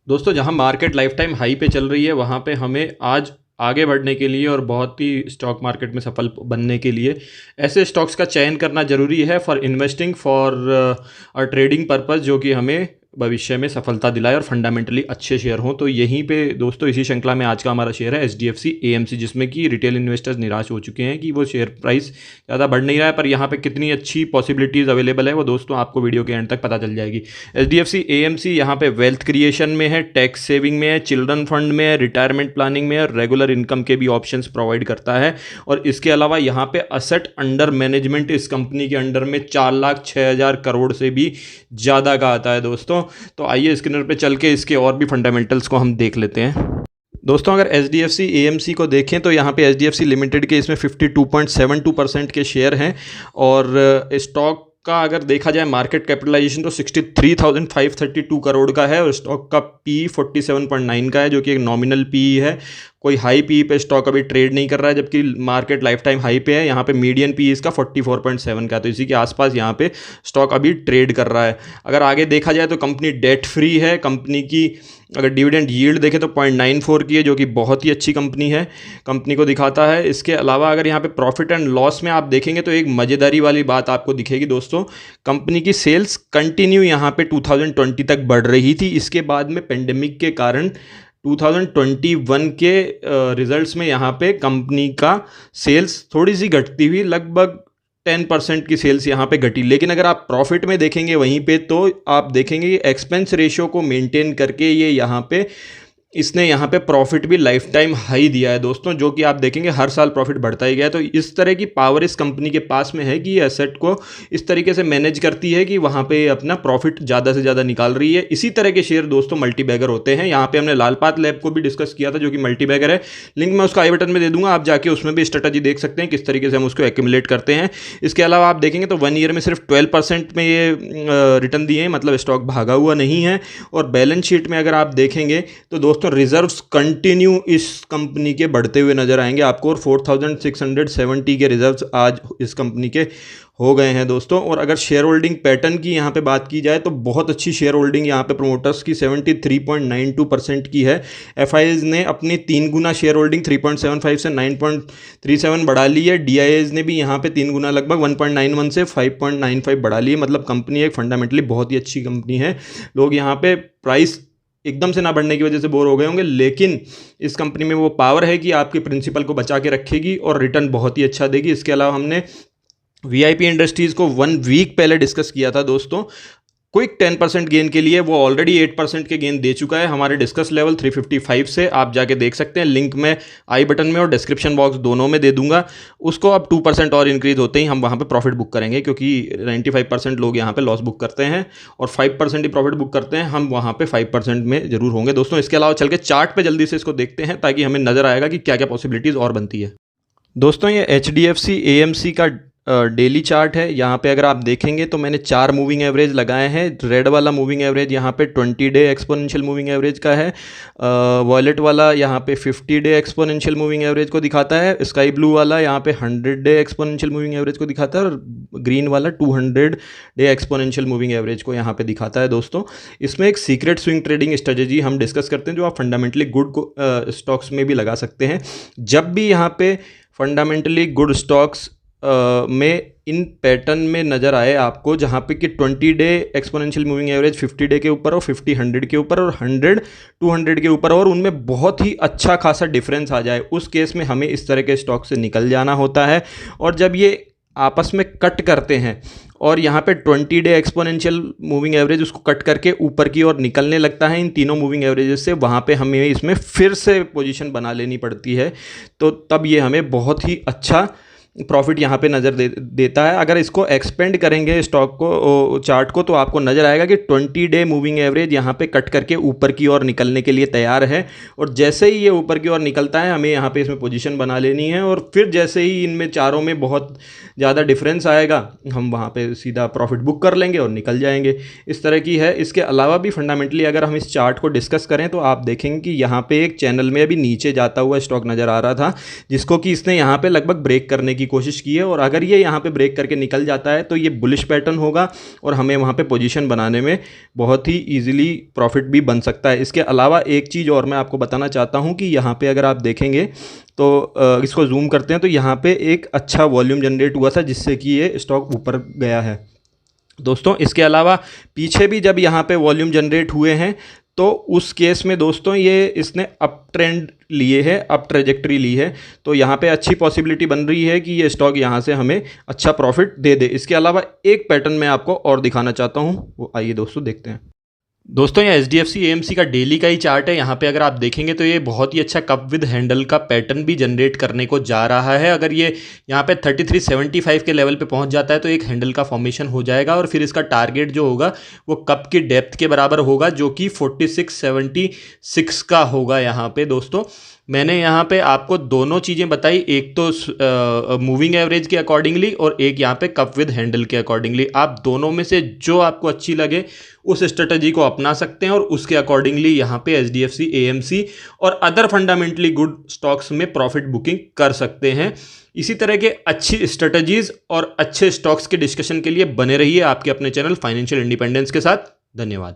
दोस्तों जहां market life time high पे चल रही है वहां पे हमें आज आगे बढ़ने के लिए और बहुत ही स्टॉक मार्केट में सफल बनने के लिए ऐसे स्टॉक्स का चयन करना ज़रूरी है for investing for trading purpose, जो कि हमें भविष्य में सफलता दिलाए और फंडामेंटली अच्छे शेयर हों। तो यहीं पे दोस्तों इसी श्रृंखला में आज का हमारा शेयर है HDFC AMC, जिसमें कि रिटेल इन्वेस्टर्स निराश हो चुके हैं कि वो शेयर प्राइस ज़्यादा बढ़ नहीं रहा है, पर यहाँ पे कितनी अच्छी पॉसिबिलिटीज़ अवेलेबल है वो दोस्तों आपको वीडियो के एंड तक पता चल जाएगी। HDFC AMC यहाँ पे वेल्थ क्रिएशन में है, टैक्स सेविंग में है, चिल्ड्रन फंड में है, रिटायरमेंट प्लानिंग में है, रेगुलर इनकम के भी ऑप्शंस प्रोवाइड करता है। और इसके अलावा यहाँ पे असेट अंडर मैनेजमेंट इस कंपनी के अंडर में 4,06,000 करोड़ से भी ज़्यादा का आता है दोस्तों। तो आइए स्क्रीन पे चल के इसके और भी फंडामेंटल्स को हम देख लेते हैं। दोस्तों अगर HDFC AMC को देखें तो यहाँ पे HDFC लिमिटेड के इसमें 52.72% के शेयर हैं और स्टॉक का अगर देखा जाए मार्केट कैपिटलाइजेशन तो 63,532 करोड़ का है और स्टॉक का पी 47.9 का है, जो कि एक नॉमिनल पी है। कोई हाई पी पे स्टॉक अभी ट्रेड नहीं कर रहा है, जबकि मार्केट लाइफ टाइम हाई पे है। यहाँ पे मीडियन पी इसका 44.7 का है, तो इसी के आसपास यहाँ पे स्टॉक अभी ट्रेड कर रहा है। अगर आगे देखा जाए तो कंपनी डेट फ्री है। कंपनी की अगर डिविडेंड यील्ड देखें तो 0.94 की है, जो कि बहुत ही अच्छी कंपनी है, कंपनी को दिखाता है। इसके अलावा अगर यहाँ पे प्रॉफिट एंड लॉस में आप देखेंगे तो एक मज़ेदारी वाली बात आपको दिखेगी दोस्तों। कंपनी की सेल्स कंटिन्यू यहाँ पे 2020 तक बढ़ रही थी। इसके बाद में पेंडेमिक के कारण 2021 के रिजल्ट्स में यहाँ पे कंपनी का सेल्स थोड़ी सी घटती हुई, लगभग 10% की सेल्स यहाँ पे घटी। लेकिन अगर आप प्रॉफिट में देखेंगे वहीं पे तो आप देखेंगे कि एक्सपेंस रेशियो को मेंटेन करके ये यहाँ पे इसने यहाँ पे प्रॉफिट भी लाइफ टाइम हाई दिया है दोस्तों, जो कि आप देखेंगे हर साल प्रॉफिट बढ़ता ही गया है। तो इस तरह की पावर इस कंपनी के पास में है कि ये एसेट को इस तरीके से मैनेज करती है कि वहाँ पे अपना प्रॉफिट ज़्यादा से ज़्यादा निकाल रही है। इसी तरह के शेयर दोस्तों मल्टीबैगर होते हैं। यहाँ पे हमने लालपात लैब को भी डिस्कस किया था, जो कि मल्टीबैगर है। लिंक मैं उसका आई बटन में दे दूंगा, आप जाके उसमें भी स्ट्रेटजी देख सकते हैं किस तरीके से हम उसको एक्यूमुलेट करते हैं। इसके अलावा आप देखेंगे तो 1 ईयर में सिर्फ 12% में ये रिटर्न दिए हैं, मतलब स्टॉक भागा हुआ नहीं है। और बैलेंस शीट में अगर आप देखेंगे तो दोस्तों रिजर्व्स कंटिन्यू इस कंपनी के बढ़ते हुए नजर आएंगे आपको, और 4,670 के रिजर्व्स आज इस कंपनी के हो गए हैं दोस्तों। और अगर शेयर होल्डिंग पैटर्न की यहाँ पे बात की जाए तो बहुत अच्छी शेयर होल्डिंग यहाँ पे प्रोमोटर्स की 73.92% की है। एफआईज ने अपनी 3 गुना शेयर होल्डिंग 3.75 से 9.37 बढ़ा ली है। डीआईएज ने भी यहाँ पे 3 गुना लगभग 1.91 से 5.95 बढ़ा ली है। मतलब कंपनी एक फंडामेंटली बहुत ही अच्छी कंपनी है। लोग यहाँ पे प्राइस एकदम से ना बढ़ने की वजह से बोर हो गए होंगे, लेकिन इस कंपनी में वो पावर है कि आपके प्रिंसिपल को बचा के रखेगी और रिटर्न बहुत ही अच्छा देगी। इसके अलावा हमने VIP इंडस्ट्रीज़ को 1 वीक पहले डिस्कस किया था दोस्तों। क्विक 10% गेन के लिए वो ऑलरेडी 8% के गेन दे चुका है हमारे डिस्कस लेवल 355 से। आप जाके देख सकते हैं, लिंक में आई बटन में और डिस्क्रिप्शन बॉक्स दोनों में दे दूंगा। उसको अब 2% और इंक्रीज होते ही हम वहाँ पे प्रॉफिट बुक करेंगे, क्योंकि 95% लोग यहाँ पे लॉस बुक करते हैं और 5% ही प्रॉफिट बुक करते हैं। हम वहाँ पे 5% में जरूर होंगे दोस्तों। इसके अलावा चल के चार्ट पर जल्दी से इसको देखते हैं, ताकि हमें नजर आएगा कि क्या क्या पॉसिबिलिटीज़ और बनती है। दोस्तों ये HDFC AMC का डेली चार्ट है। यहाँ पे अगर आप देखेंगे तो मैंने 4 मूविंग एवरेज लगाए हैं। रेड वाला मूविंग एवरेज यहाँ पे 20 डे एक्सपोनेंशियल मूविंग एवरेज का है। वॉयलेट वाला यहाँ पे 50 डे एक्सपोनेंशियल मूविंग एवरेज को दिखाता है। स्काई ब्लू वाला यहाँ पे 100 डे एक्सपोनेंशियल मूविंग एवरेज को दिखाता है और ग्रीन वाला 200 डे एक्सपोनेंशियल मूविंग एवरेज को यहाँ पे दिखाता है दोस्तों। इसमें एक सीक्रेट स्विंग ट्रेडिंग स्ट्रेटेजी हम डिस्कस करते हैं, जो आप फंडामेंटली गुड स्टॉक्स में भी लगा सकते हैं। जब भी यहाँ पे फंडामेंटली गुड स्टॉक्स में इन पैटर्न में नज़र आए आपको, जहाँ पे कि 20 day exponential moving average 50 day के ऊपर और 50 100 के ऊपर और 100 200 के ऊपर, और उनमें बहुत ही अच्छा खासा डिफरेंस आ जाए, उस केस में हमें इस तरह के स्टॉक से निकल जाना होता है। और जब ये आपस में कट करते हैं और यहाँ पे 20 डे एक्सपोनेंशियल मूविंग एवरेज उसको कट करके ऊपर की ओर निकलने लगता है इन तीनों मूविंग एवरेजेस से, वहाँ पे हमें इसमें फिर से पोजीशन बना लेनी पड़ती है। तो तब ये हमें बहुत ही अच्छा प्रॉफिट यहाँ पे नज़र देता है। अगर इसको एक्सपेंड करेंगे स्टॉक को, चार्ट को, तो आपको नज़र आएगा कि 20 डे मूविंग एवरेज यहाँ पे कट करके ऊपर की ओर निकलने के लिए तैयार है। और जैसे ही ये ऊपर की ओर निकलता है, हमें यहाँ पे इसमें पोजीशन बना लेनी है। और फिर जैसे ही इनमें चारों में बहुत ज़्यादा डिफरेंस आएगा, हम वहाँ पे सीधा प्रॉफिट बुक कर लेंगे और निकल जाएंगे। इस तरह की है। इसके अलावा भी फंडामेंटली अगर हम इस चार्ट को डिस्कस करें तो आप देखेंगे कि यहाँ पे एक चैनल में अभी नीचे जाता हुआ स्टॉक नज़र आ रहा था, जिसको कि इसने यहाँ पे लगभग ब्रेक करने की कोशिश की है, और अगर ये यहाँ पे ब्रेक करके निकल जाता है तो ये बुलिश पैटर्न होगा और हमें वहाँ पे पोजीशन बनाने में बहुत ही ईजिली प्रॉफिट भी बन सकता है। इसके अलावा एक चीज़ और मैं आपको बताना चाहता हूँ कि यहाँ पे अगर आप देखेंगे तो इसको जूम करते हैं तो यहाँ पे एक अच्छा वॉल्यूम जनरेट हुआ था जिससे कि ये स्टॉक ऊपर गया है दोस्तों। इसके अलावा पीछे भी जब यहाँ पे वॉल्यूम जनरेट हुए हैं तो उस केस में दोस्तों ये इसने अप ट्रेंड लिए है, अप ट्रेजेक्ट्री ली है, तो यहाँ पे अच्छी पॉसिबिलिटी बन रही है कि ये स्टॉक यहाँ से हमें अच्छा प्रॉफिट दे दे। इसके अलावा एक पैटर्न मैं आपको और दिखाना चाहता हूँ, वो आइए दोस्तों देखते हैं। दोस्तों ये HDFC AMC का डेली का ही चार्ट है। यहाँ पे अगर आप देखेंगे तो ये बहुत ही अच्छा कप विद हैंडल का पैटर्न भी जनरेट करने को जा रहा है। अगर ये यहाँ पे 3375 के लेवल पे पहुँच जाता है तो एक हैंडल का फॉर्मेशन हो जाएगा और फिर इसका टारगेट जो होगा वो कप की डेप्थ के बराबर होगा जो कि 4676 का होगा। यहाँ पे दोस्तों मैंने यहाँ पे आपको दोनों चीज़ें बताई, एक तो मूविंग एवरेज के अकॉर्डिंगली और एक यहाँ पे कप विद हैंडल के अकॉर्डिंगली। आप दोनों में से जो आपको अच्छी लगे उस स्ट्रेटजी को अपना सकते हैं और उसके अकॉर्डिंगली यहाँ पे HDFC AMC और अदर फंडामेंटली गुड स्टॉक्स में प्रॉफिट बुकिंग कर सकते हैं। इसी तरह के अच्छी स्ट्रेटजीज और अच्छे स्टॉक्स के डिस्कशन के लिए बने रहिए आपके अपने चैनल फाइनेंशियल इंडिपेंडेंस के साथ। धन्यवाद।